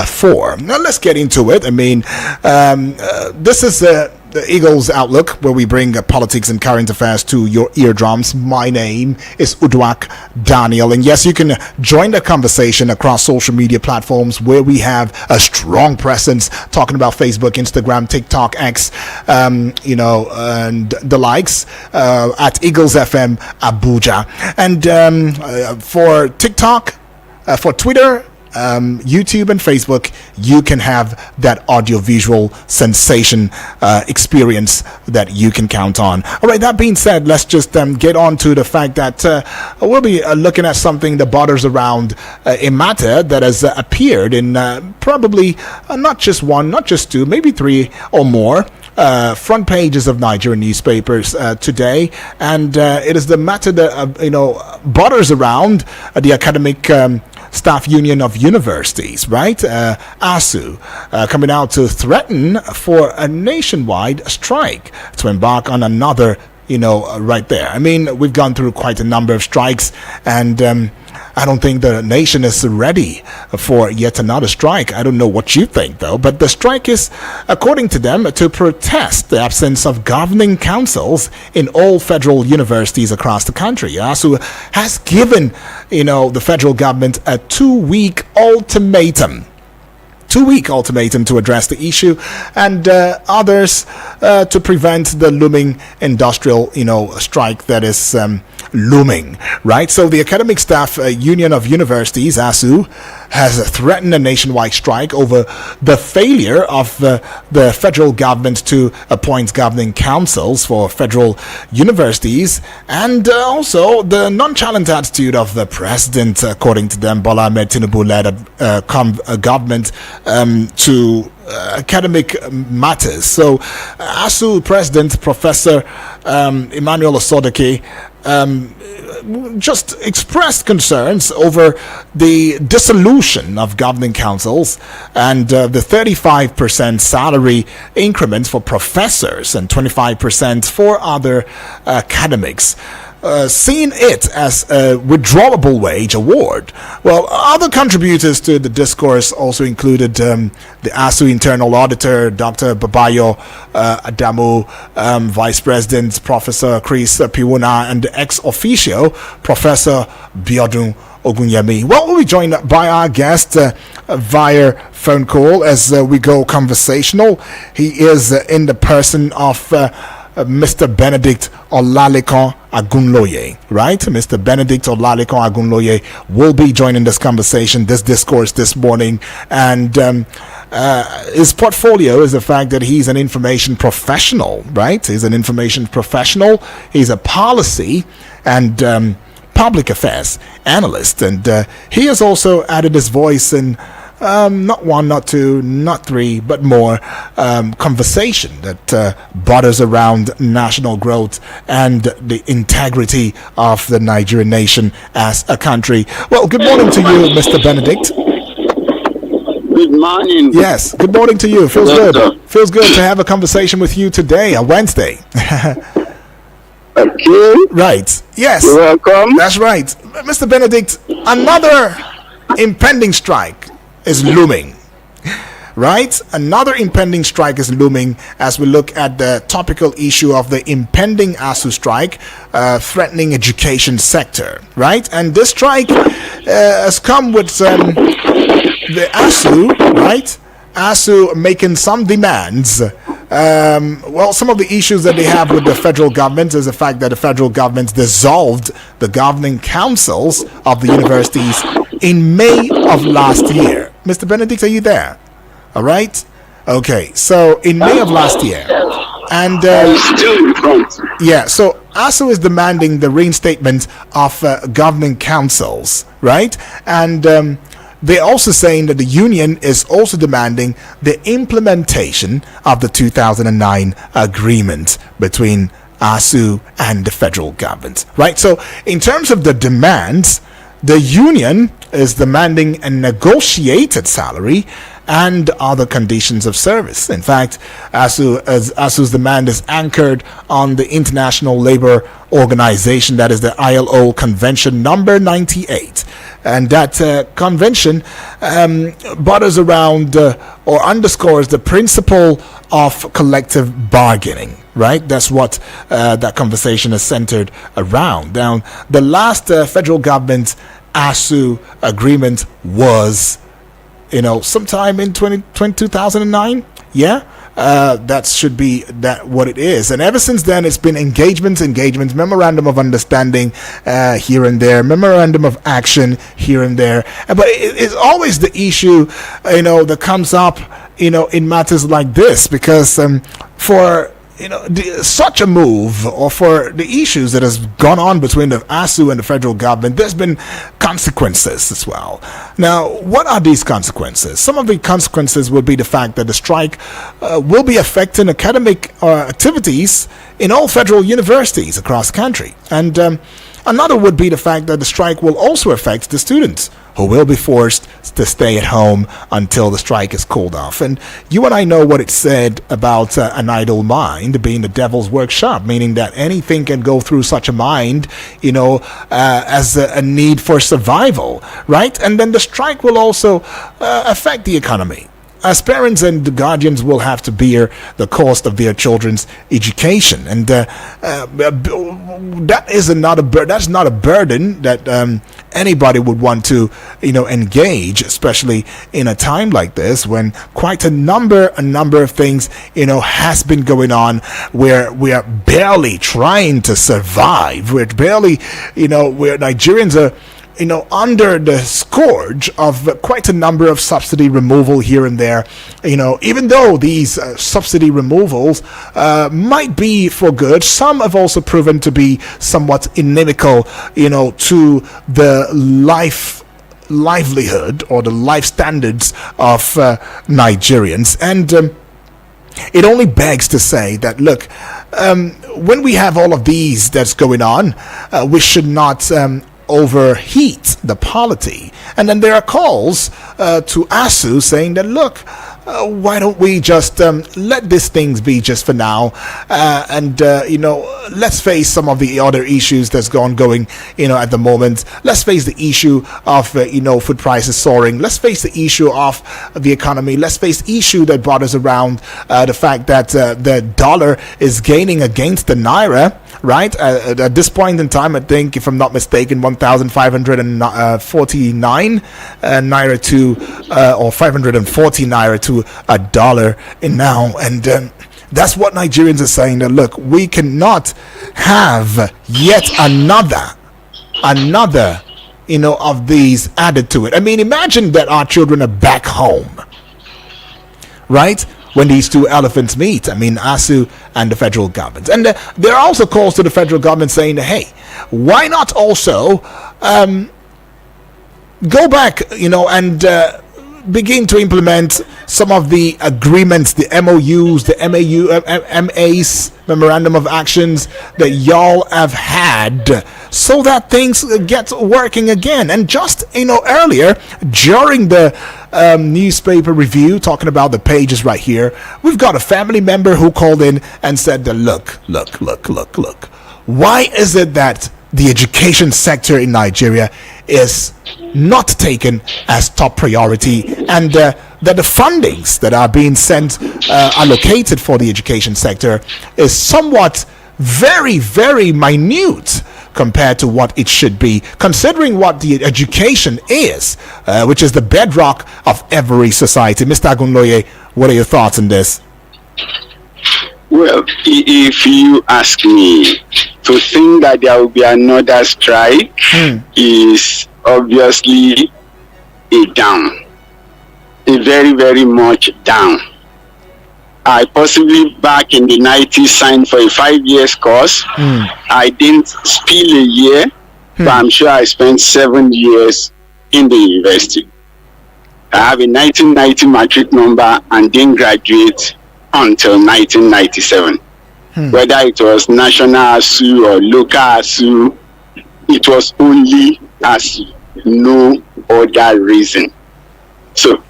for. Now let's get into it. I mean, this is the Eagles Outlook, where we bring politics and current affairs to your eardrums. My name is Uduak Daniel, and yes, you can join the conversation across social media platforms where we have a strong presence, talking about Facebook, Instagram, TikTok, X, and the likes, at Eagles FM Abuja. And for TikTok, for Twitter, YouTube and Facebook, you can have that audio-visual sensation experience that you can count on. All right, that being said, let's just get on to the fact that we'll be looking at something that borders around a matter that has appeared in probably not just one, not just two, maybe three or more front pages of Nigerian newspapers today, and it is the matter that borders around the academic Staff Union of Universities, right? ASUU coming out to threaten for a nationwide strike, to embark on another, right there. I mean, we've gone through quite a number of strikes, and I don't think the nation is ready for yet another strike. I don't know what you think, though, but the strike is, according to them, to protest the absence of governing councils in all federal universities across the country. ASUU has given, the federal government a 2-week ultimatum. 2-week ultimatum to address the issue, and others to prevent the looming industrial, strike that is looming, right? So the Academic Staff Union of Universities, ASUU, has threatened a nationwide strike over the failure of the federal government to appoint governing councils for federal universities, and also the nonchalant attitude of the president, according to them, Bola Ahmed Tinubu-led government to academic matters. So ASUU President Professor Emmanuel Osodeke just expressed concerns over the dissolution of governing councils and the 35% salary increments for professors and 25% for other academics. Seeing it as a withdrawable wage award. Well, other contributors to the discourse also included the ASUU internal auditor, Dr. Babayo Adamu, Vice President Professor Chris Piwuna, and ex-officio Professor Biodun Ogunyemi. Well, we'll be joined by our guest via phone call as we go conversational. He is in the person of Mr. Benedict Olalekan Agunloye, right? Mr. Benedict Olalekan Agunloye will be joining this conversation, this discourse this morning, and his portfolio is the fact that he's an information professional, right? He's an information professional. He's a policy and public affairs analyst, and he has also added his voice in not one, not two, not three, but more conversation that borders around national growth and the integrity of the Nigerian nation as a country. Well, good morning to you, Mr. Benedict. Good morning. Yes, good morning to you. Feels good. Feels good to have a conversation with you today, on Wednesday. Okay. Right. Yes. You're welcome. That's right. Mr. Benedict, another impending strike is looming, right? Another impending strike is looming as we look at the topical issue of the impending ASUU strike threatening education sector, right? And this strike has come with the ASUU, right? ASUU making some demands. Well, some of the issues that they have with the federal government is the fact that the federal government dissolved the governing councils of the universities in May of last year. Mr. Benedict, are you there? All right. Okay. So in May of last year, and yeah, so ASUU is demanding the reinstatement of governing councils, right? And they're also saying that the union is also demanding the implementation of the 2009 agreement between ASUU and the federal government, right? So in terms of the demands, the union is demanding a negotiated salary and other conditions of service. In fact, ASUU's demand is anchored on the International Labour Organization, that is the ILO Convention number 98. And that convention borders around or underscores the principle of collective bargaining, right? That's what that conversation is centered around. Now, the last federal government ASUU agreement was, sometime in 2009. Yeah. That should be that what it is, and ever since then it's been engagements, memorandum of understanding here and there, memorandum of action here and there, but it's always the issue that comes up in matters like this, because for such a move, or for the issues that has gone on between the ASUU and the federal government, there's been consequences as well. Now, what are these consequences? Some of the consequences will be the fact that the strike will be affecting academic activities in all federal universities across the country. And another would be the fact that the strike will also affect the students, who will be forced to stay at home until the strike is cooled off. And you and I know what it said about an idle mind being the devil's workshop, meaning that anything can go through such a mind, as a need for survival, right? And then the strike will also affect the economy, as parents and the guardians will have to bear the cost of their children's education, and that's not a burden that anybody would want to engage, especially in a time like this when quite a number of things has been going on, where we are barely trying to survive. We're barely where Nigerians are under the scourge of quite a number of subsidy removal here and there, even though these subsidy removals might be for good, some have also proven to be somewhat inimical, to the livelihood or the life standards of Nigerians. And it only begs to say that, look, when we have all of these that's going on, we should not overheat the polity. And then there are calls to ASUU saying that, look, why don't we just let these things be just for now, and let's face some of the other issues that's going at the moment. Let's face the issue of food prices soaring. Let's face the issue of the economy. Let's face the issue that bothers around the fact that the dollar is gaining against the naira, right? At this point in time, I think, if I'm not mistaken, 1,549 naira to or 540 naira to a dollar in now. And that's what Nigerians are saying, that look, we cannot have yet another of these added to it. I mean, imagine that our children are back home, right, when these two elephants meet. I mean, ASUU and the federal government. And there are also calls to the federal government saying, hey, why not also go back, and begin to implement some of the agreements, the MOUs, the MAs, memorandum of actions that y'all have had, so that things get working again. And just earlier during the newspaper review, talking about the pages right here, we've got a family member who called in and said that look, why is it that the education sector in Nigeria is not taken as top priority, and that the fundings that are being allocated for the education sector is somewhat very, very minute compared to what it should be, considering what the education is, which is the bedrock of every society. Mr. Agunloye, what are your thoughts on this? Well, if you ask me, to think that there will be another strike is obviously a down, a very, very much down. I possibly back in the 90s signed for a 5 years course. I didn't spill a year, but I'm sure I spent 7 years in the university. I have a 1990 matric number and didn't graduate until 1997. Whether it was national ASUU or local ASUU, it was only ASUU, no other reason. So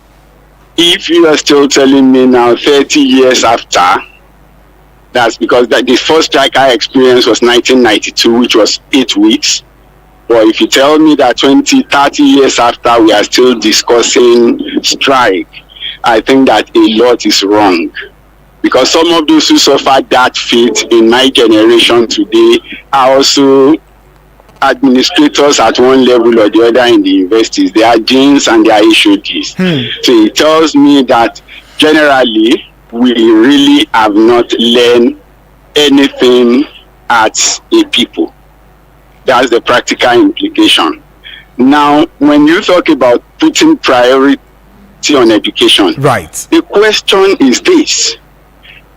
If you are still telling me now 30 years after, that's because the first strike I experienced was 1992, which was 8 weeks. But if you tell me that 20, 30 years after we are still discussing strike, I think that a lot is wrong. Because some of those who suffered that fate in my generation today are also administrators at one level or the other in the universities. They are deans and they are HODs. So it tells me that generally we really have not learned anything as a people. That's the practical implication. Now, when you talk about putting priority on education, right, the question is this.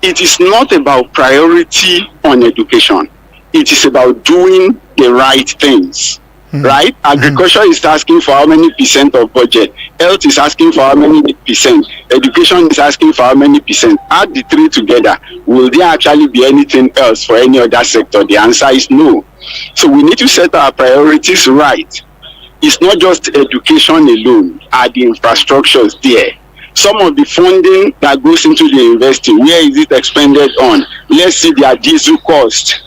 It is not about priority on education. It is about doing the right things, right? Agriculture is asking for how many percent of budget? Health is asking for how many percent? Education is asking for how many percent? Add the three together. Will there actually be anything else for any other sector? The answer is no. So we need to set our priorities right. It's not just education alone. Are the infrastructures there? Some of the funding that goes into the university, where is it expended on? Let's see their diesel cost,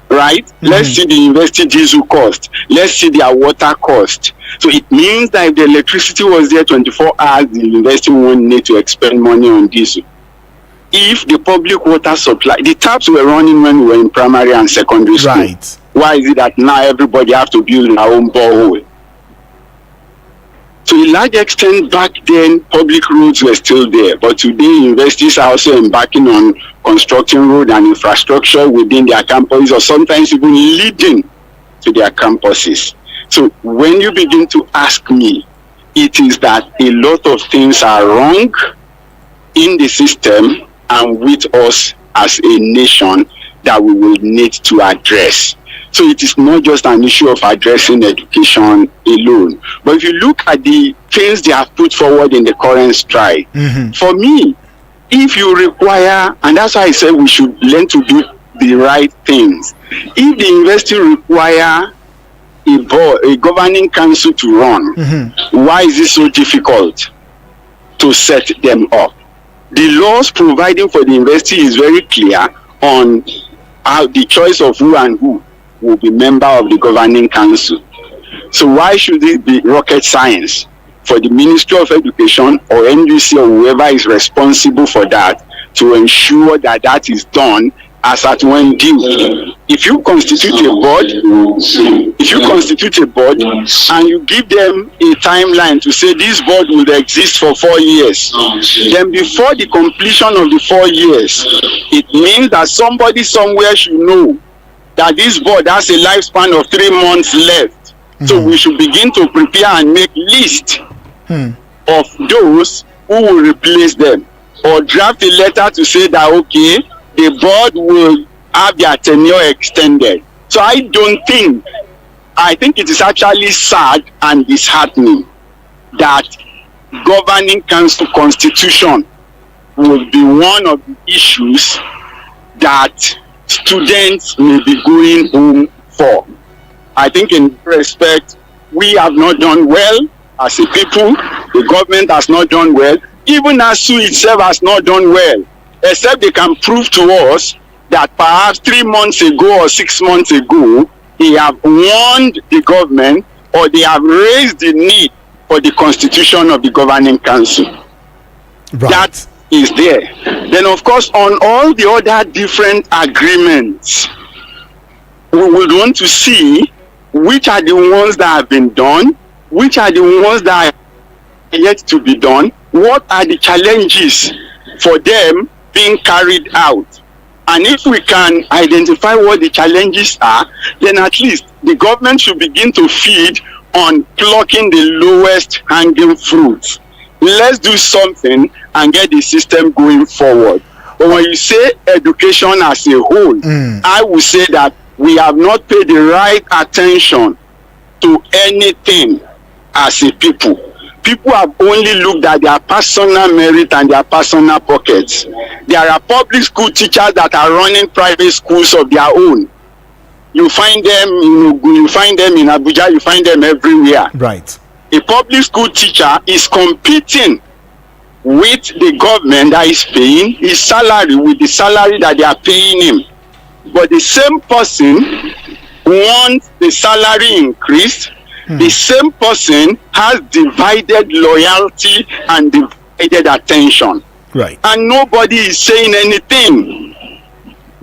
right? Let's see the university diesel cost. Let's see their water cost. So it means that if the electricity was there 24 hours, the university won't need to expend money on diesel. If the public water supply, the taps were running when we were in primary and secondary school. right. Why is it that now everybody have to build their own borehole? To a large extent, back then, public roads were still there. But today, universities are also embarking on constructing road and infrastructure within their campuses, or sometimes even leading to their campuses. So when you begin to ask me, it is that a lot of things are wrong in the system and with us as a nation that we will need to address. So it is not just an issue of addressing education alone. But if you look at the things they have put forward in the current strike, for me, if you require, and that's why I said we should learn to do the right things. If the university require a governing council to run, why is it so difficult to set them up? The laws providing for the university is very clear on how the choice of who and who will be member of the governing council. So why should it be rocket science for the Ministry of Education or NUC or whoever is responsible for that to ensure that that is done as at when due? If you constitute a board, and you give them a timeline to say this board will exist for 4 years, then before the completion of the 4 years, it means that somebody somewhere should know that this board has a lifespan of 3 months left. So we should begin to prepare and make list of those who will replace them, or draft a letter to say that, okay, the board will have their tenure extended. So I think it is actually sad and disheartening that governing council constitution will be one of the issues that students may be going home for. I think in respect, we have not done well as a people. The government has not done well. Even ASUU itself has not done well, except they can prove to us that perhaps 3 months ago or 6 months ago, they have warned the government or they have raised the need for the constitution of the governing council. Right. That is there. Then, of course, on all the other different agreements, we would want to see which are the ones that have been done, which are the ones that are yet to be done, what are the challenges for them being carried out. And if we can identify what the challenges are, then at least the government should begin to feed on plucking the lowest hanging fruits. Let's do something and get the system going forward. But when you say education as a whole, I would say that we have not paid the right attention to anything as a people. People have only looked at their personal merit and their personal pockets. There are public school teachers that are running private schools of their own. You find them in Ogun, you find them in Abuja, you find them everywhere. Right. A public school teacher is competing with the government that is paying his salary with the salary that they are paying him. But the same person wants the salary increased. The same person has divided loyalty and divided attention. Right. And nobody is saying anything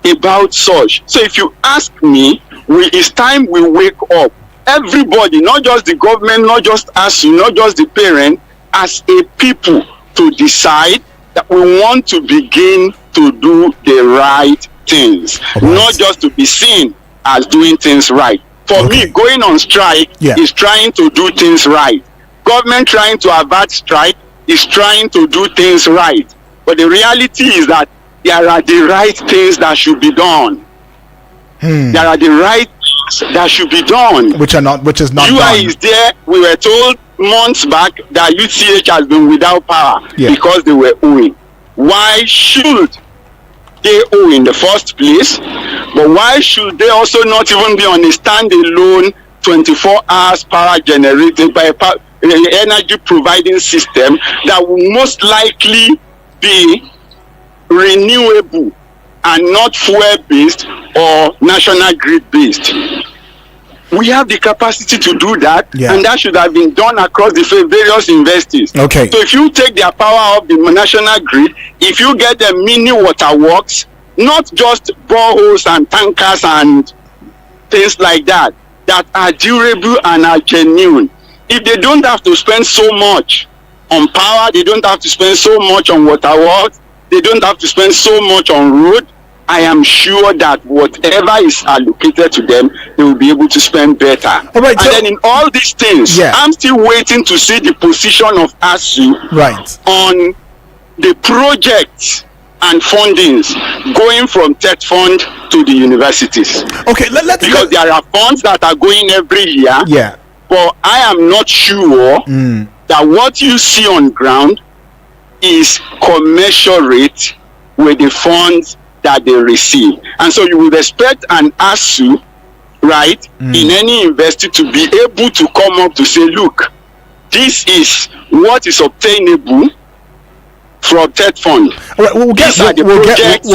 about such. So if you ask me, it's time we wake up. Everybody, not just the government, not just ASUU, not just the parent, as a people, to decide that we want to begin to do the right things, not just to be seen as doing things right. For me, going on strike is trying to do things right. Government trying to avert strike is trying to do things right. But the reality is that there are the right things that should be done. There are the right things that should be done. Which is not UI done. is there. We were told months back that UCH has been without power because they were owing. Why should they owe in the first place? But why should they also not even be on a standalone 24 hours power generated by an energy providing system that will most likely be renewable and not fuel based or national grid based? We have the capacity to do that, and that should have been done across the various investors. Okay. So if you take their power off the national grid, if you get the mini waterworks, not just boreholes and tankers and things like that, that are durable and are genuine, if they don't have to spend so much on power, they don't have to spend so much on waterworks, they don't have to spend so much on road, I am sure that whatever is allocated to them, they will be able to spend better. All right, and then in all these things, I'm still waiting to see the position of ASUU on the projects and fundings going from TET fund to the universities. Okay, because there are funds that are going every year. Yeah. But I am not sure that what you see on ground is commensurate with the funds that they receive. And so you would expect an ASUU, right, in any investor to be able to come up to say, look, this is what is obtainable from TET fund. All right, we'll get into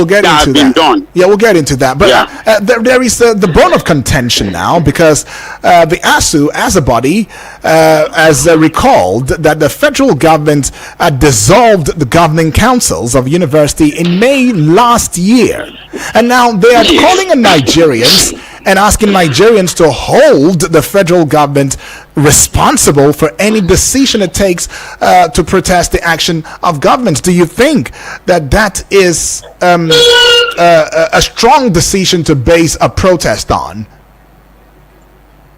that. Done. Yeah, we'll get into that. But there is the bone of contention now, because the ASUU, as a body, has recalled that the federal government dissolved the governing councils of university in May last year, and now they are calling on Nigerians and asking Nigerians to hold the federal government responsible for any decision it takes to protest the action of governments. Do you think that is a strong decision to base a protest on?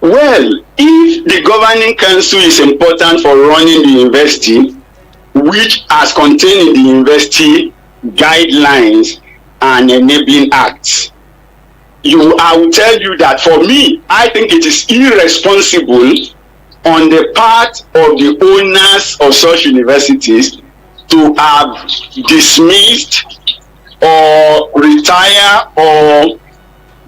Well, if the governing council is important for running the university, which has contained in the university guidelines and enabling acts, I will tell you that for me, I think it is irresponsible on the part of the owners of such universities to have dismissed or retire or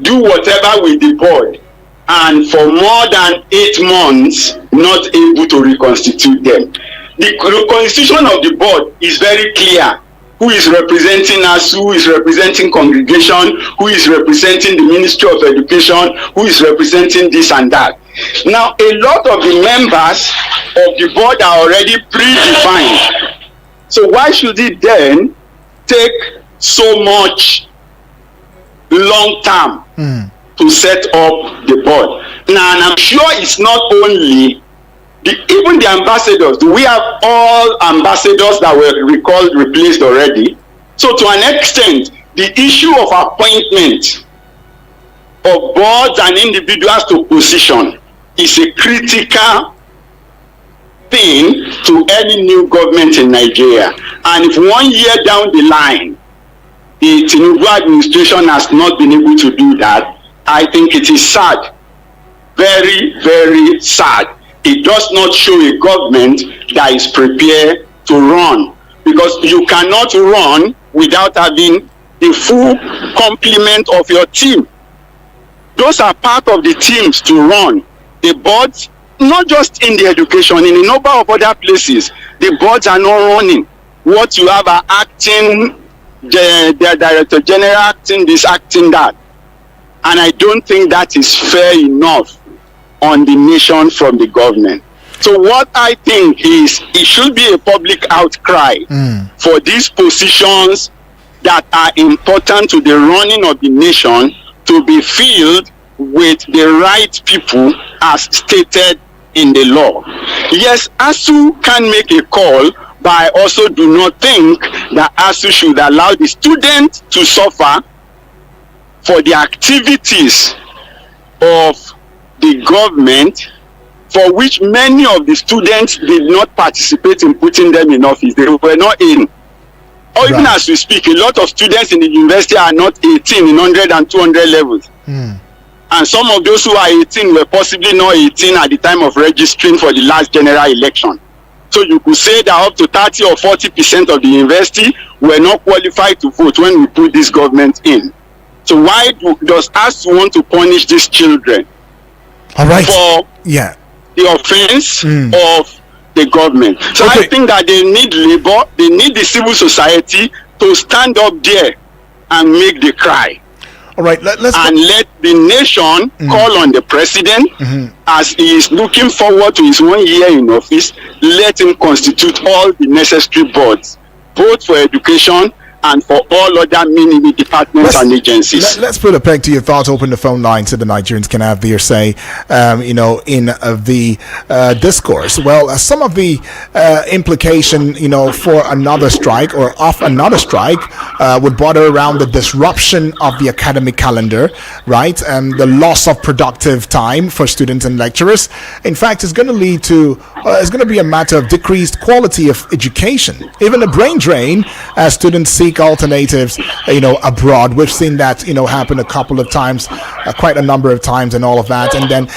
do whatever with the board, and for more than 8 months not able to reconstitute them. The constitution of the board is very clear. Who is representing us, who is representing congregation, who is representing the Ministry of Education, who is representing this and that. Now, a lot of the members of the board are already predefined. So why should it then take so much long term to set up the board? Now, and I'm sure it's not only even the ambassadors. Do we have all ambassadors that were recalled, replaced already? So to an extent, the issue of appointment of boards and individuals to position is a critical thing to any new government in Nigeria. And if 1 year down the line, the Tinubu administration has not been able to do that, I think it is sad. Very, very sad. It does not show a government that is prepared to run, because you cannot run without having the full complement of your team. Those are part of the teams to run. The boards, not just in the education, in a number of other places, the boards are not running. what you have are acting, the director general acting this, acting that. And I don't think that is fair enough on the nation from the government. So what I think is it should be a public outcry for these positions that are important to the running of the nation to be filled with the right people as stated in the law. Yes, ASUU can make a call, but I also do not think that ASUU should allow the students to suffer for the activities of the government for which many of the students did not participate in putting them in office. They were not in. Or even as we speak, a lot of students in the university are not 18 in 100 and 200 levels. And some of those who are 18 were possibly not 18 at the time of registering for the last general election. So you could say that up to 30 or 40% of the university were not qualified to vote when we put this government in. So why does ASUU want to punish these children for the offense of the government? So I think that they need labor, they need the civil society to stand up there and make the cry. All right, let the nation call on the president as he is looking forward to his 1 year in office. Let him constitute all the necessary boards, both for education and for all other mini departments and agencies. Let's put a peg to your thoughts. Open the phone line so the Nigerians can have their say, in the discourse. Well, some of the implication, for another strike or of another strike would border around the disruption of the academic calendar, right? And the loss of productive time for students and lecturers. In fact, it's going to lead to, it's going to be a matter of decreased quality of education, even a brain drain as students seek alternatives abroad. We've seen that happen a couple of times, quite a number of times, and all of that. And then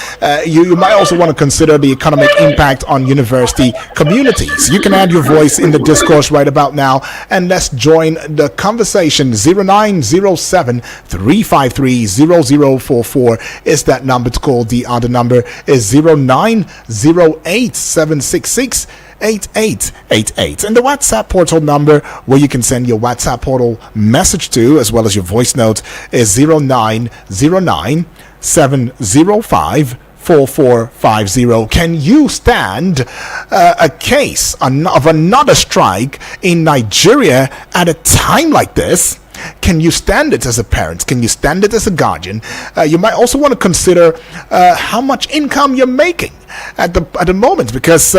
you might also want to consider the economic impact on university communities. You can add your voice in the discourse right about now, and let's join the conversation. 0907 353 0044 is that number to call. The other number is 0908 766 8888, and the WhatsApp portal number where you can send your WhatsApp portal message to, as well as your voice note, is 0909 705 4450. Can you stand a case of another strike in Nigeria at a time like this? Can you stand it as a parent? Can you stand it as a guardian? You might also want to consider how much income you're making at the moment, because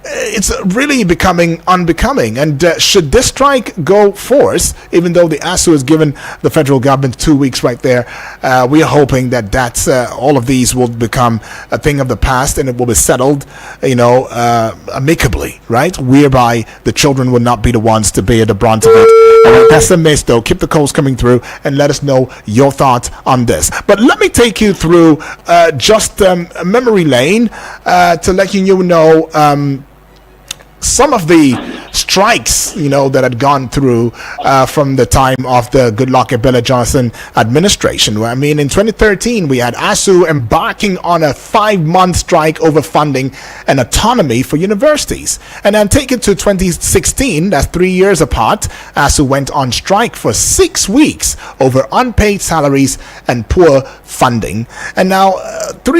it's really becoming unbecoming. And should this strike go forth, even though the ASUU has given the federal government 2 weeks right there, we are hoping that all of these will become a thing of the past and it will be settled, amicably, right? Whereby the children will not be the ones to bear the brunt of it. That's a miss, though. Keep the calls coming through and let us know your thoughts on this. But let me take you through just memory lane to let you know some of the strikes, that had gone through from the time of the Goodluck Ebele Jonathan administration. I mean, in 2013, we had ASUU embarking on a 5-month strike over funding and autonomy for universities. And then take it to 2016, that's 3 years apart, ASUU went on strike for 6 weeks over unpaid salaries and poor funding. And now, 2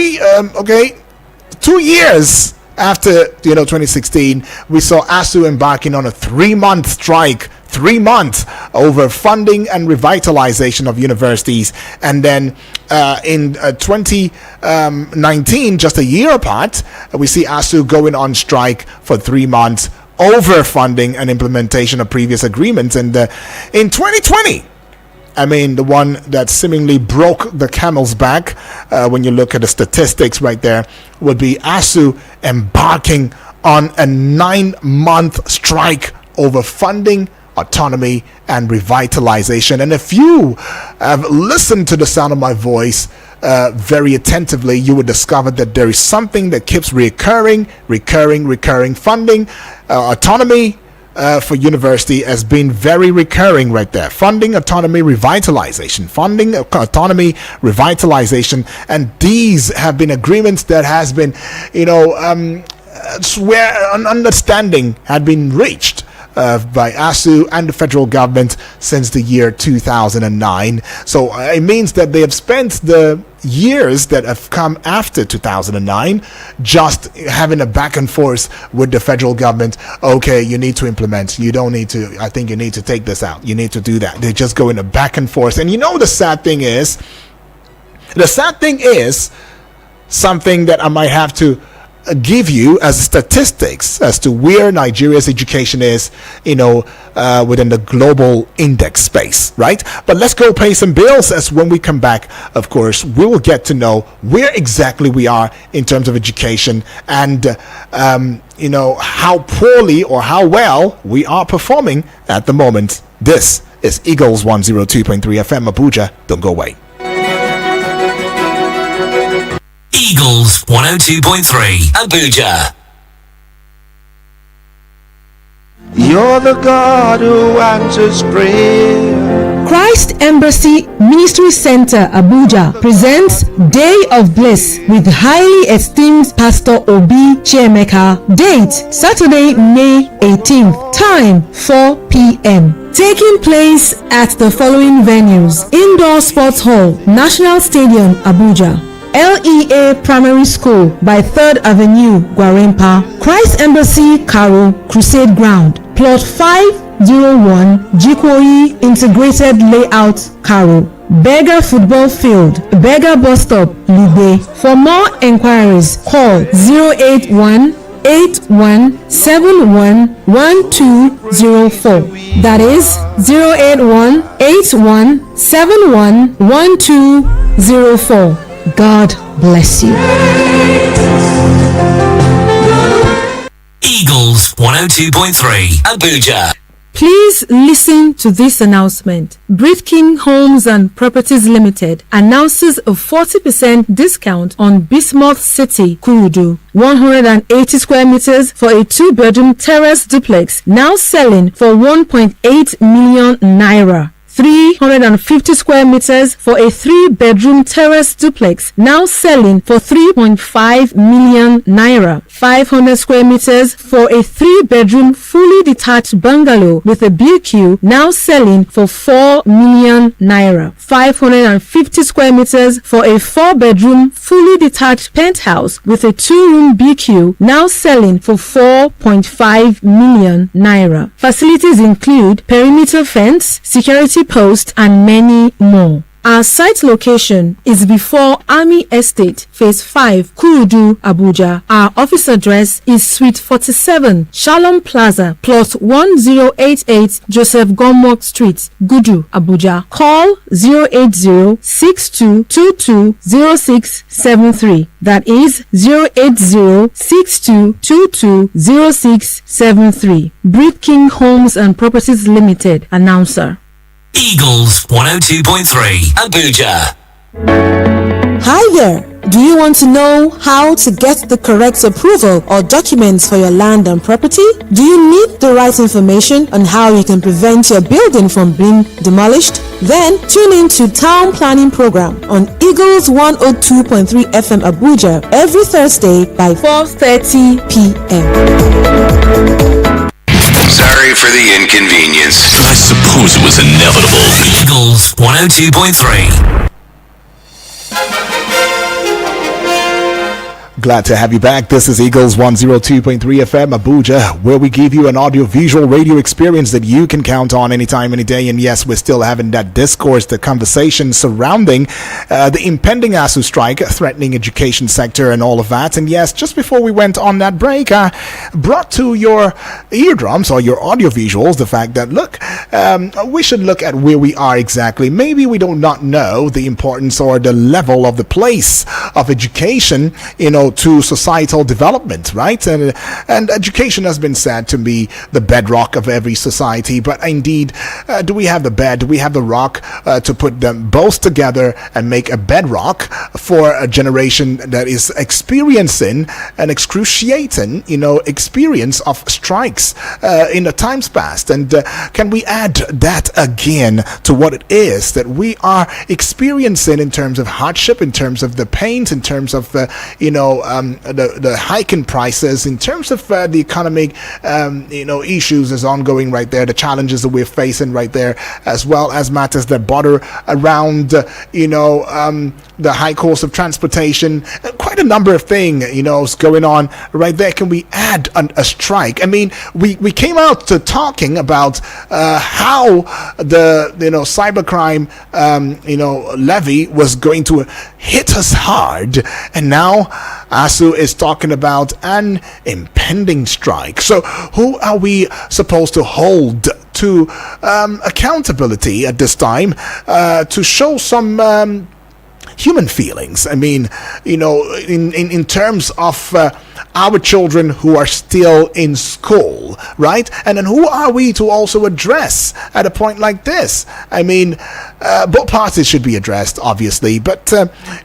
years after 2016, we saw ASUU embarking on a 3-month strike, 3 months over funding and revitalization of universities. And then in 2019, just a year apart, we see ASUU going on strike for 3 months over funding and implementation of previous agreements. And in 2020, the one that seemingly broke the camel's back, when you look at the statistics right there, would be ASUU embarking on a 9-month strike over funding, autonomy, and revitalization. And if you have listened to the sound of my voice very attentively, you would discover that there is something that keeps recurring. Funding, autonomy, for university has been very recurring right there. Funding, autonomy, revitalization. Funding, autonomy, revitalization. And these have been agreements that has been, where an understanding had been reached by ASUU and the federal government since the year 2009. So it means that they have spent the years that have come after 2009 just having a back and forth with the federal government. Okay, you need to implement, you don't need to, I think you need to take this out, you need to do that. They just go in a back and forth. And the sad thing is something that I might have to give you as statistics as to where Nigeria's education is, within the global index space, right? But let's go pay some bills. As when we come back, of course, we will get to know where exactly we are in terms of education and, how poorly or how well we are performing at the moment. This is Eagles 102.3 FM Abuja. Don't go away. Eagles 102.3 Abuja. You're the God who answers prayer. Christ Embassy Ministry Center Abuja presents Day of Bliss with highly esteemed Pastor Obi Chiemeka. Date Saturday, May 18th. Time 4 p.m. Taking place at the following venues: Indoor Sports Hall, National Stadium, Abuja; LEA Primary School by 3rd Avenue, Gwarimpa; Christ Embassy Karo Crusade Ground, Plot 501, Jikoyi Integrated Layout, Karo; Berger Football Field, Berger Bus Stop, Lube. For more enquiries, call 081-8171-1204. That is 081-8171-1204. God bless you. Eagles 102.3 Abuja. Please listen to this announcement. Breath King Homes and Properties Limited announces a 40% discount on Bismuth City, Kurudu. 180 square meters for a 2-bedroom terrace duplex, now selling for 1.8 million naira. 350 square meters for a 3-bedroom terrace duplex, now selling for 3.5 million naira. 500 square meters for a 3-bedroom fully detached bungalow with a BQ, now selling for 4 million naira. 550 square meters for a 4-bedroom fully detached penthouse with a 2-room BQ, now selling for 4.5 million naira. Facilities include perimeter fence, security post, and many more. Our site location is before Army Estate, Phase 5, Kurudu, Abuja. Our office address is Suite 47, Shalom Plaza, Plot 1088, Joseph Gomok Street, Gudu, Abuja. Call 080-6222-0673. That is 080-6222-0673. Breath King Homes and Properties Limited. Announcer. Eagles 102.3 Abuja. Hi there! Do you want to know how to get the correct approval or documents for your land and property? Do you need the right information on how you can prevent your building from being demolished? Then tune in to Town Planning Program on Eagles 102.3 FM Abuja every Thursday by 4:30 p.m. Sorry for the inconvenience. I suppose it was inevitable. Eagles 102.3. Glad to have you back. This is Eagles 102.3 FM Abuja, where we give you an audio-visual radio experience that you can count on anytime, any day. And yes, we're still having that discourse, the conversation surrounding the impending ASUU strike, threatening education sector and all of that. And yes, just before we went on that break, I brought to your eardrums or your audio-visuals the fact that, look, we should look at where we are exactly. Maybe we do not know the importance or the level of the place of education, to societal development, right? And education has been said to be the bedrock of every society, but indeed, do we have the bed, do we have the rock to put them both together and make a bedrock for a generation that is experiencing an excruciating, experience of strikes in the times past? And can we add that again to what it is that we are experiencing in terms of hardship, in terms of the pains, in terms of the hike in prices, in terms of the economic issues is ongoing right there, the challenges that we're facing right there, as well as matters that border around the high cost of transportation, quite a number of things is going on right there. Can we add a strike? I mean, we came out to talking about how the cybercrime levy was going to hit us hard, and now ASUU is talking about an impending strike. So who are we supposed to hold to accountability at this time to show some human feelings? I mean, in terms of our children who are still in school, right? And then who are we to also address at a point like this? I mean, both parties should be addressed, obviously, but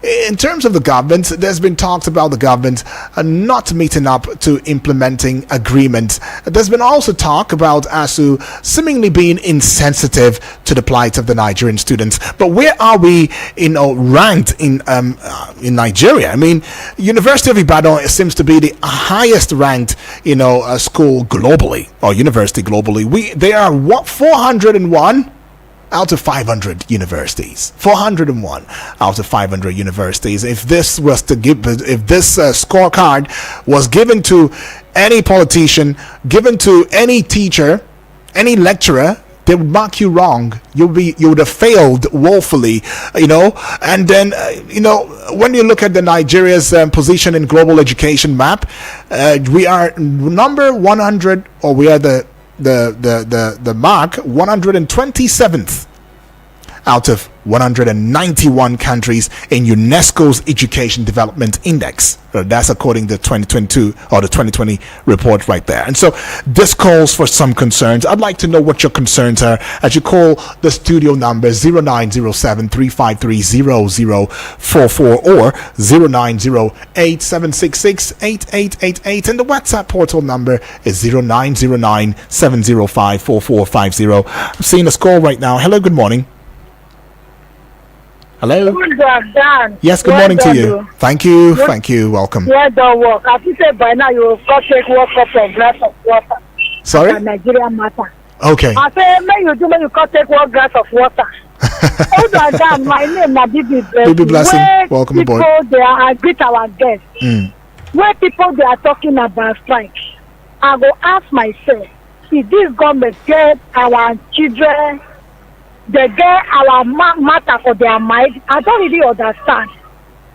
in terms of the government, there's been talks about the government not meeting up to implementing agreement. There's been also talk about ASUU seemingly being insensitive to the plight of the Nigerian students. But where are we, ranked in Nigeria? I mean, University of Ibadan seems to be the highest ranked school globally, or university globally. They are 401 out of 500 universities. 401 out of 500 universities. If this scorecard was given to any politician, given to any teacher, any lecturer, they would mark you wrong. You would have failed woefully, And then, when you look at the Nigeria's position in global education map, we are number 100, or we are the mark 127th out of 191 countries in UNESCO's Education Development Index. That's according to the 2022 or the 2020 report right there. And so this calls for some concerns. I'd like to know what your concerns are as you call the studio number 0907-353-0044 or 0908-766-8888, and the WhatsApp portal number is 0909-705-4450. I'm seeing a call right now. Hello, good morning. Hello. Yes, good morning to you. Thank you. Welcome. Yeah, don't work. As you said by now, you will go take work up from glass of water. Sorry? Nigerian matter. Okay. I say, when you go take one glass of water. Hold on, down. My name is Bibi Blessing. Bibi Blessing. Welcome aboard. I greet our guests. Where people they are talking about strike, I go ask myself, if this government get our children, they get our matter for their mind, I don't really understand.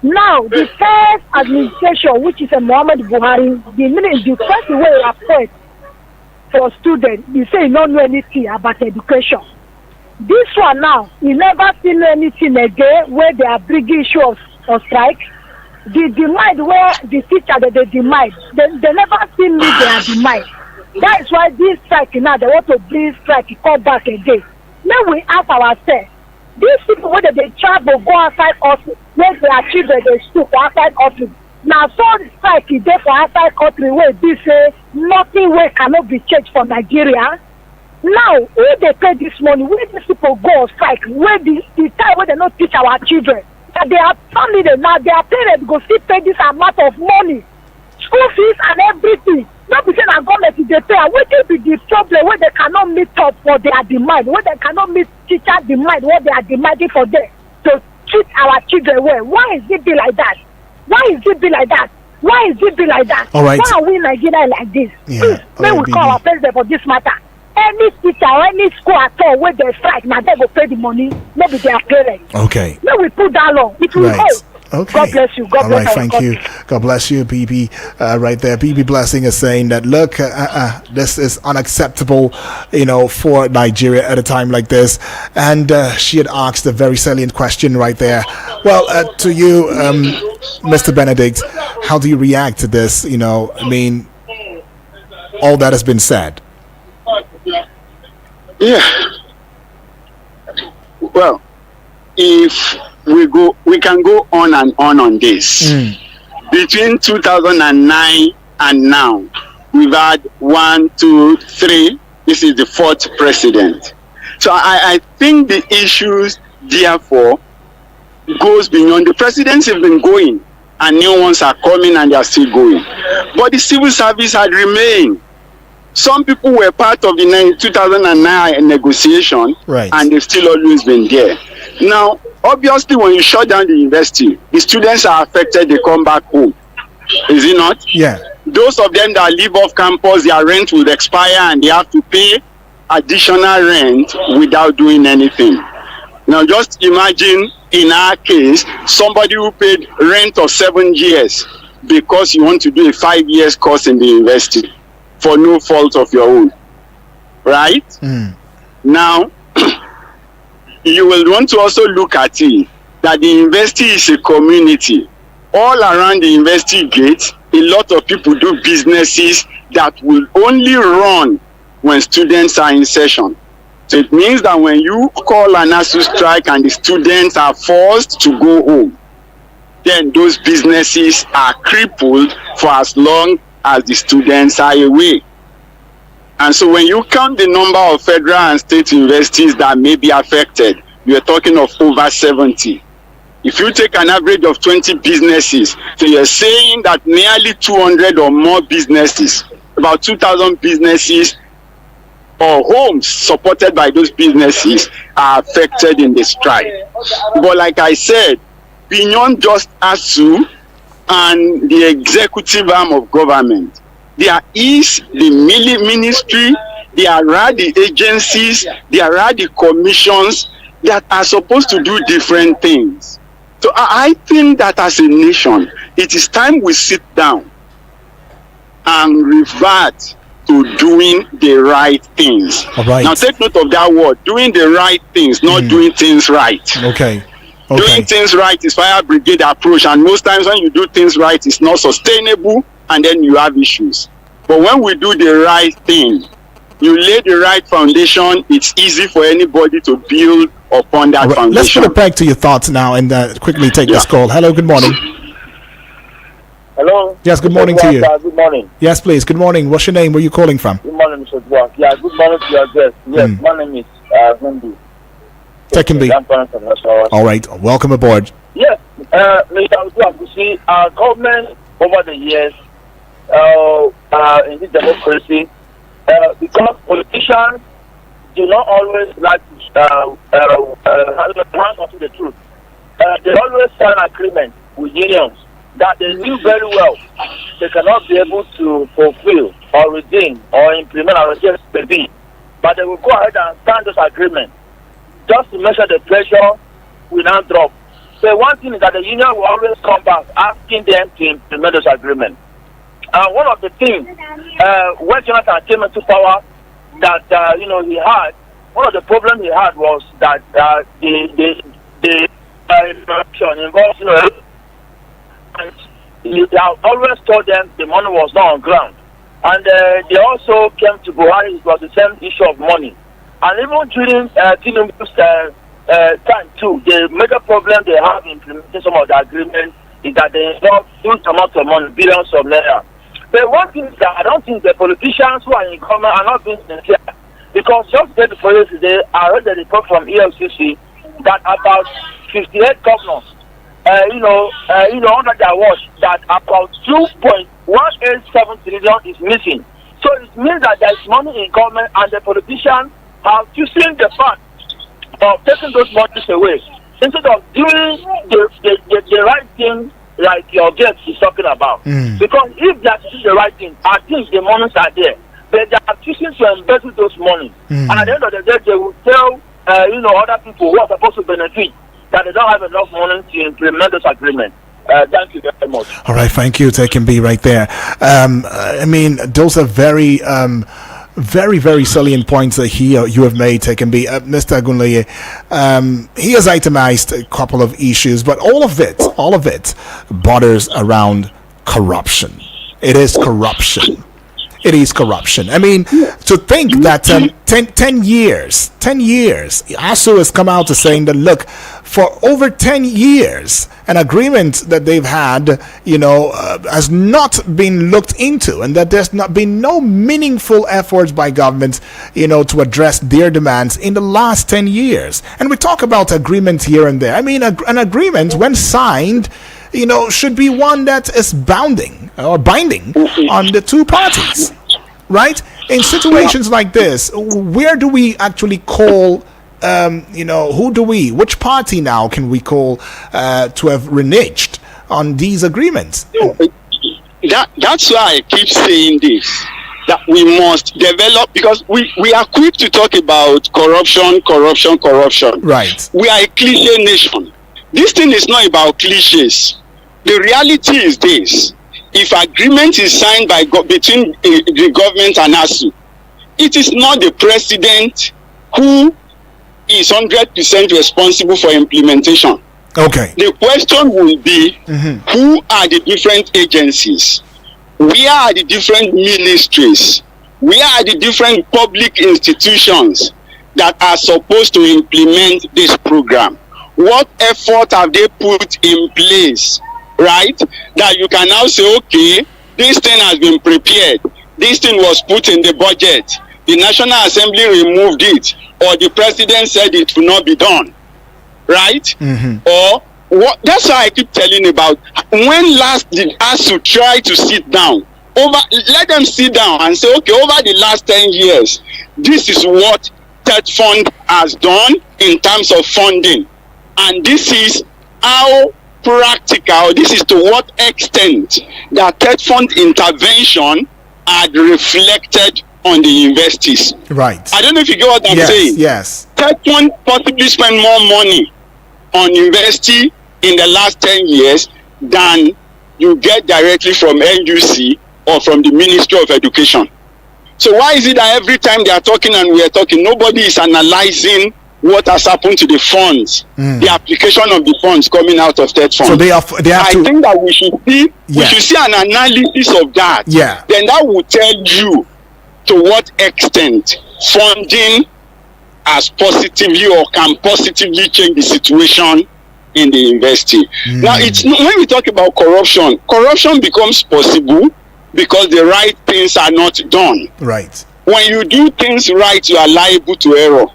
Now, the first administration, which is a Muhammad Buhari, the first way I put for students, you say you don't know anything about education. This one now, you never seen anything again where they are bringing issue of strike. The demand where the teacher they demand, they never seen me their demand. That is why this strike now, they want to bring strike, come back again. Now we ask ourselves, these people whether they travel, go outside office, where their children they stood for outside office. Now so strike is there for outside country where they say nothing way cannot be changed for Nigeria. Now where they pay this money, where these people go on strike, where the time where they not teach our children, that they are family now their parents go still pay this amount of money, school fees and everything. Not because our government they pay, what will be the problem where they cannot meet up for their demand, where they cannot meet teacher demand, what they are demanding for them to treat our children well. Why is it be like that? Why is it be like that? Why is it be like that? All right. Why are we in Nigeria like this? Yeah. Please, when we call our president for this matter, any teacher or any school at all where they strike, now they go pay the money, maybe their parents. Okay. Then we put that long. It will hold. Okay. God bless you. God bless you. Thank you. God bless you, BB. Right there, BB Blessing is saying that look, this is unacceptable, for Nigeria at a time like this. And she had asked a very salient question right there. Well, to you, Mr. Benedict, how do you react to this? I mean, all that has been said. Yeah. Well, if we can go on and on this. Between 2009 and now, we've had 1, 2, 3. This is the 4th president. So I think the issues, therefore, goes beyond. The presidents have been going, and new ones are coming, and they are still going. But the civil service had remained. Some people were part of the 2009 negotiation, right, and they've still always been there. Now, obviously, when you shut down the university, the students are affected, they come back home. Is it not? Yeah. Those of them that live off campus, their rent will expire and they have to pay additional rent without doing anything. Now, just imagine in our case, somebody who paid rent of 7 years because you want to do a 5 years course in the university for no fault of your own. Right? Now, you will want to also look at it that the university is a community. All around the university gates, a lot of people do businesses that will only run when students are in session. So it means that when you call an ASUU strike and the students are forced to go home, then those businesses are crippled for as long as the students are away. And so when you count the number of federal and state universities that may be affected, you're talking of over 70. If you take an average of 20 businesses, so you're saying that nearly 200 or more businesses, about 2,000 businesses or homes supported by those businesses are affected in the strike. But like I said, beyond just ASUU and the executive arm of government, there is the ministry, there are the agencies, there are the commissions that are supposed to do different things. So I think that as a nation, it is time we sit down and revert to doing the right things. All right. Now take note of that word, doing the right things, not doing things right. Okay. Doing things right is fire brigade approach, and most times when you do things right, it's not sustainable, and then you have issues. But when we do the right thing, you lay the right foundation, it's easy for anybody to build upon that foundation. Let's put it back to your thoughts now and quickly take this call. Hello, good morning. Hello. Yes, good morning to you. Good morning. Yes, please. Good morning. What's your name? Where are you calling from? Good morning, Mr. Dwak. Yeah, good morning to your guest. Yes, my name is Hindu. Second B. All right. Welcome aboard. Yes, Mr. Dwak, you see, our government over the years in this democracy, because politicians do not always like to hang on to the truth. They always sign agreement with unions that they knew very well they cannot be able to fulfill or redeem or implement or reject the bill. But they will go ahead and sign those agreements just to measure the pressure will not drop. So one thing is that the union will always come back asking them to implement those agreements. And one of the things when Jonathan came into power that he had, one of the problems he had was that the election involved, and he always told them the money was not on ground. And they also came to Buhari, it was the same issue of money. And even during Tinubu's time too, the major problem they have in implementing some of the agreements is that they involve huge amounts of money, billions of naira. But one thing is that I don't think the politicians who are in government are not being sincere. Because just the day before yesterday, I read a report from ELCC that about 58 governors, under their watch, that about 2.187 trillion is missing. So it means that there is money in government and the politicians have choosing the fact of taking those monies away instead of doing the right thing like your guest is talking about. Because if they are doing the right thing, I think the monies are there. But they are choosing to embezzle those money. And at the end of the day, they will tell other people who are supposed to benefit that they don't have enough money to implement this agreement. Thank you very much. All right, thank you. Take and be right there. Those are very, very salient points that you have made. Take and be, Mr. Agunleye. He has itemized a couple of issues, but all of it borders around corruption. It is corruption. It is corruption. I mean, to think that 10 years, ASUU has come out to saying that, look, for over 10 years, an agreement that they've had, has not been looked into, and that there's not been no meaningful efforts by government, to address their demands in the last 10 years. And we talk about agreements here and there. I mean, an agreement, when signed, should be one that is binding on the two parties, right? In situations like this, where do we actually call, which party now can we call to have reneged on these agreements? That's why I keep saying this, that we must develop, because we are quick to talk about corruption. Right. We are a cliche nation. This thing is not about cliches. The reality is this: if agreement is signed between the government and ASUU, it is not the president who is 100% responsible for implementation. Okay. The question will be, who are the different agencies? Where are the different ministries? Where are the different public institutions that are supposed to implement this program? What effort have they put in place, right? That you can now say, okay, this thing has been prepared. This thing was put in the budget. The National Assembly removed it, or the president said it will not be done, right? Or what? That's why I keep telling about when last did ASUU try to sit down. Let them sit down and say, okay, over the last 10 years, this is what TED Fund has done in terms of funding. And this is how practical, this is to what extent that TED Fund intervention had reflected on the universities. Right. I don't know if you get what I'm saying. Yes. TED Fund possibly spend more money on university in the last 10 years than you get directly from NUC or from the Ministry of Education. So why is it that every time they are talking and we are talking, nobody is analyzing what has happened to the funds, the application of the funds coming out of TED Fund? So they have I to think that we should see an analysis of that. Yeah. Then that will tell you to what extent funding has positively or can positively change the situation in the university. Now, it's when we talk about corruption becomes possible because the right things are not done. Right. When you do things right, you are liable to error.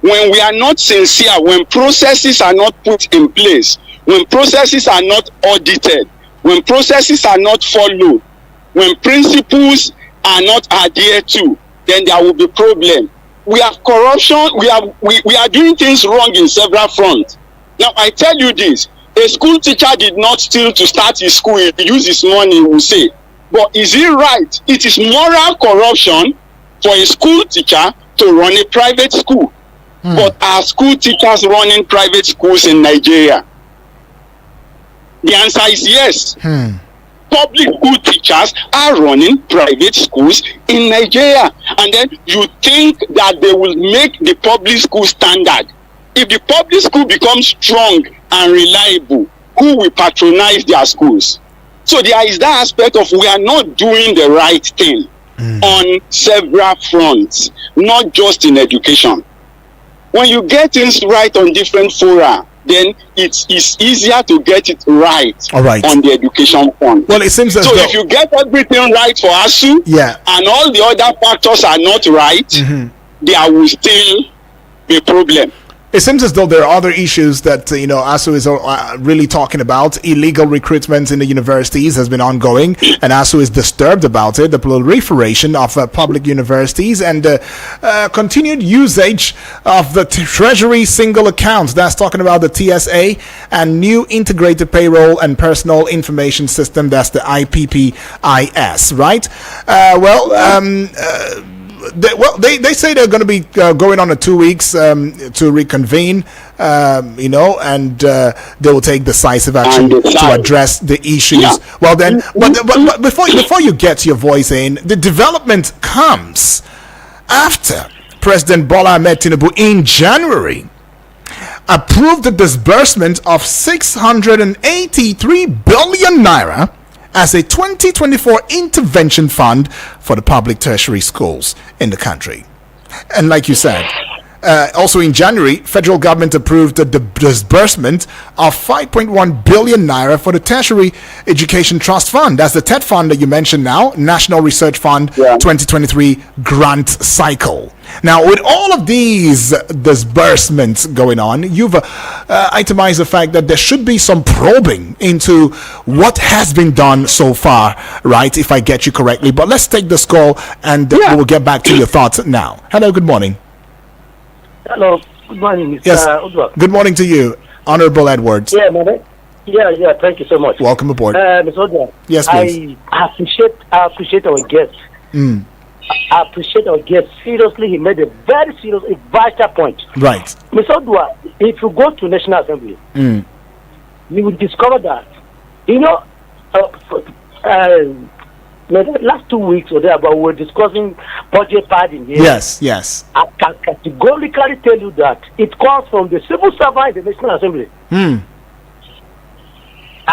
When we are not sincere, when processes are not put in place, when processes are not audited, when processes are not followed, when principles are not adhered to, then there will be problem. We have corruption. We are doing things wrong in several fronts. Now, I tell you this: a school teacher did not steal to start his school. He used his money, we will say. But is it right? It is moral corruption for a school teacher to run a private school. But are school teachers running private schools in Nigeria? The answer is yes. Public school teachers are running private schools in Nigeria. And then you think that they will make the public school standard. If the public school becomes strong and reliable, who will patronize their schools? So there is that aspect of we are not doing the right thing on several fronts, not just in education. When you get things right on different fora, then it's easier to get it right on the education front. Well, it seems as so though if you get everything right for ASUU, and all the other factors are not right, there will still be a problem. It seems as though there are other issues that, ASUU is really talking about. Illegal recruitment in the universities has been ongoing, and ASUU is disturbed about it. The proliferation of public universities and continued usage of the Treasury single account. That's talking about the TSA and new integrated payroll and personal information system. That's the IPPIS, right? They say they're going to be going on 2 weeks to reconvene, and they will take decisive action to address the issues. Yeah. Well, then, but before you get your voice in, the development comes after President Bola Ahmed Tinubu in January approved the disbursement of 683 billion naira as a 2024 intervention fund for the public tertiary schools in the country. And like you said, also in January, federal government approved the disbursement of 5.1 billion naira for the Tertiary Education Trust Fund. That's the TED fund that you mentioned now, National Research Fund 2023 grant cycle. Now, with all of these disbursements going on, you've itemized the fact that there should be some probing into what has been done so far, right? If I get you correctly. But let's take this call and we will get back to your thoughts now. Hello, good morning. Hello, good morning, Mr. Yes. Udwa. Good morning to you, Honorable Edwards. Yeah, man. Yeah, thank you so much. Welcome aboard. Mr. Udwa. Yes, please. I appreciate our guest. I appreciate our guest. Seriously, he made a very serious, a vital point. Right. Mr. Udwa, if you go to National Assembly, you will discover that, the last 2 weeks or thereabout, we were discussing budget padding here. Yes. I can categorically tell you that it comes from the civil servant in the National Assembly. I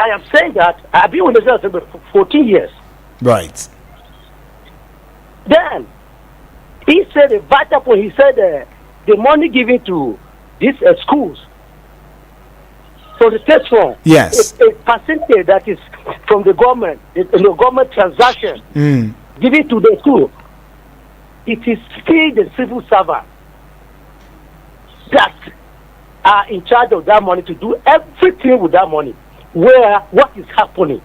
am saying that I've been with the National Assembly for 14 years. Right. Then, he said a vital point. He said the money given to these schools for the state fund, yes, a percentage that is from the government, the government transaction given to the school, it is still the civil servant that are in charge of that money to do everything with that money. What is happening?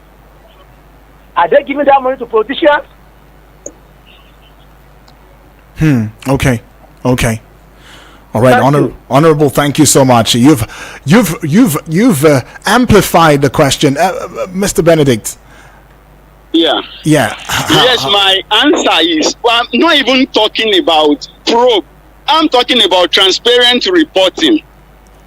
Are they giving that money to politicians? Okay. All right, honorable. Thank you so much. You've amplified the question, Mr. Benedict. Yeah. Yes, my answer is, well, I'm not even talking about probe. I'm talking about transparent reporting.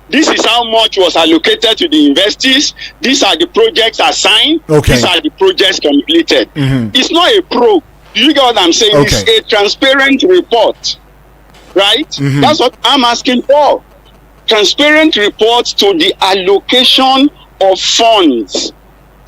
This is how much was allocated to the universities. These are the projects assigned. Okay. These are the projects completed. It's not a probe. Do you get what I'm saying? Okay. It's a transparent report. Right? That's what I'm asking for. Transparent reports to the allocation of funds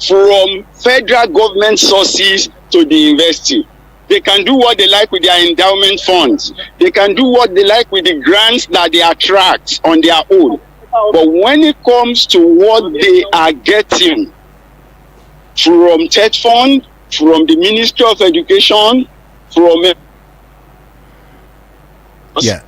from federal government sources to the university. They can do what they like with their endowment funds. They can do what they like with the grants that they attract on their own. But when it comes to what they are getting from TED Fund, from the Ministry of Education, from there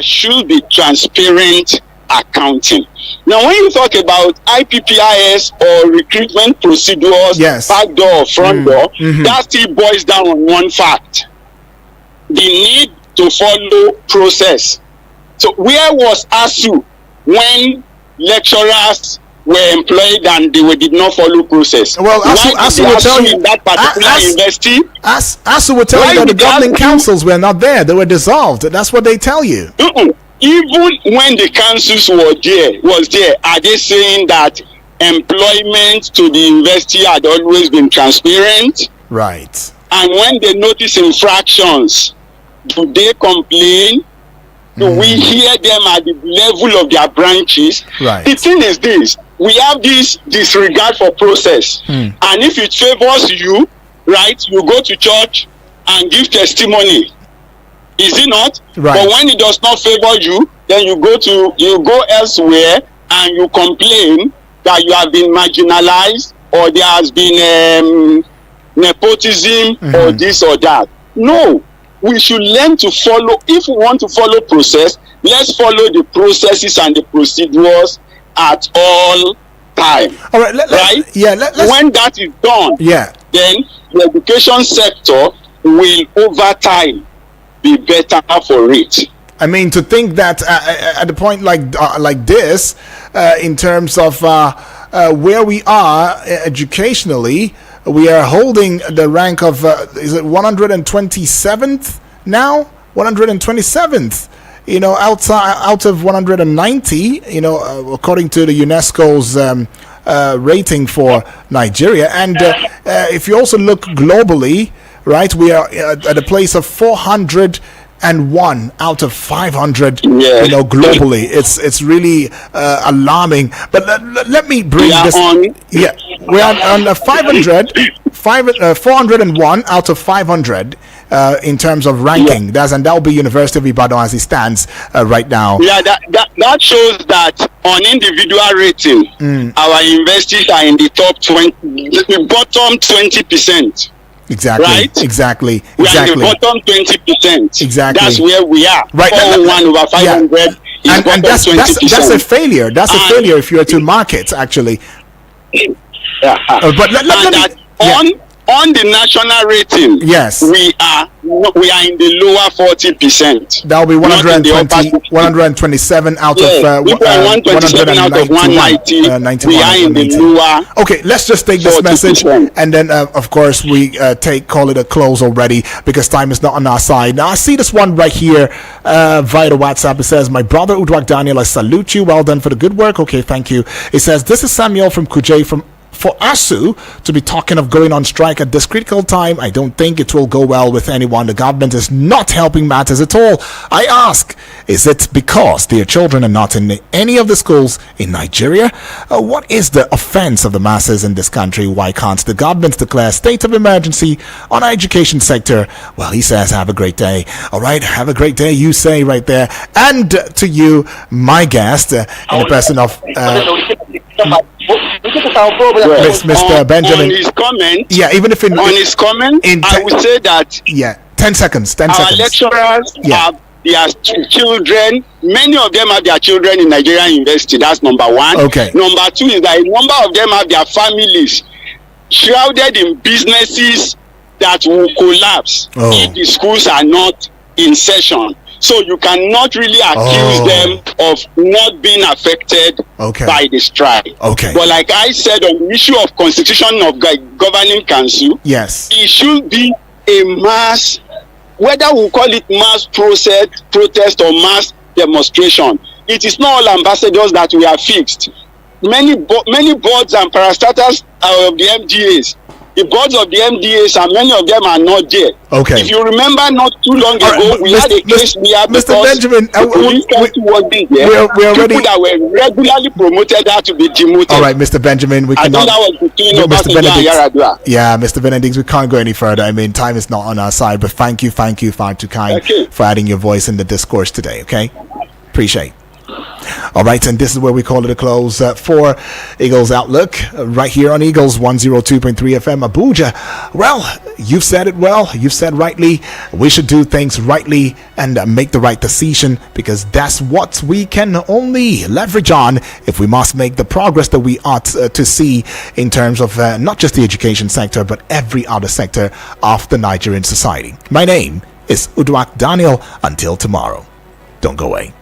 should be transparent accounting. Now, when you talk about IPPIS or recruitment procedures, back door or front door, that still boils down on one fact: the need to follow process. So, where was ASUU when lecturers were employed and they did not follow process? Well, ASUU will tell you in that particular university. ASUU will tell you that the governing councils were not there; they were dissolved. That's what they tell you. Even when the councils was there, are they saying that employment to the university had always been transparent? Right. And when they notice infractions, do they complain? Do we hear them at the level of their branches? Right. The thing is this: we have this disregard for process, and if it favors you, right, you go to church and give testimony. Is it not? Right. But when it does not favor you, then you go elsewhere and you complain that you have been marginalized or there has been nepotism or this or that. No, we should learn to follow. If we want to follow process, let's follow the processes and the procedures at all time. All right. When that is done, then the education sector will over time be better for it. I mean, to think that at a point like this, in terms of where we are educationally, we are holding the rank of is it 127th now? 127th. Out of 190. According to the UNESCO's rating for Nigeria, and if you also look globally. Right, we are at a place of 401 out of 500. Globally, it's really alarming. But let me bring this. We are on 500 401 out of 500 in terms of ranking. That will be University of Ibadan as it stands right now. Yeah, that shows that on individual rating, our universities are in the top 20, the bottom 20%. Exactly. Right? Exactly. We are in the bottom 20%. Exactly. That's where we are. Right. 401 over 500. Yeah. And that's a failure. That's a failure if you are to market actually. Yeah. But let me, on the national rating, yes, we are in the lower 40%. That will be 127 out of 190. 190. We are in the lower. Okay, let's just take this 40%. Message, and then of course we call it a close already because time is not on our side. Now I see this one right here via the WhatsApp. It says, "My brother Udwak Daniel, I salute you. Well done for the good work." Okay, thank you. It says, "This is Samuel from Kuje for ASUU to be talking of going on strike at this critical time. I don't think it will go well with anyone. The government is not helping matters at all. I ask, is it because their children are not in any of the schools in Nigeria? What is the offense of the masses in this country? Why can't the government declare state of emergency on our education sector?" Well, he says, have a great day. All right, have a great day, you say right there. And to you, my guest, in the person of Mr. Benjamin. On his comment, even if on his comment, I would say that 10 seconds. Our lecturers have their children. Many of them have their children in Nigerian university. That's number one. Okay. Number two is that a number of them have their families shrouded in businesses that will collapse if the schools are not in session. So you cannot really accuse them of not being affected by the strike. Okay. But like I said on the issue of constitution of governing council, yes, it should be a mass, whether we call it mass protest or mass demonstration. It is not all ambassadors that we have fixed. Many boards and parastatals of the MDAs. The boards of the MDAs and many of them are not there. Okay. If you remember, not too long ago, we had a case here because Mr. Benjamin, we already people that were regularly promoted had to be demoted. All right, Mr. Benjamin, we cannot. Mr. Benedict, Mr. Benedict, we can't go any further. I mean, time is not on our side, but thank you, far too kind for adding your voice in the discourse today. Okay, appreciate. All right, and this is where we call it a close for Eagles Outlook right here on Eagles 102.3 FM Abuja. Well, you've said it well. You've said rightly. We should do things rightly and make the right decision because that's what we can only leverage on if we must make the progress that we ought to see in terms of not just the education sector, but every other sector of the Nigerian society. My name is Udwak Daniel. Until tomorrow, don't go away.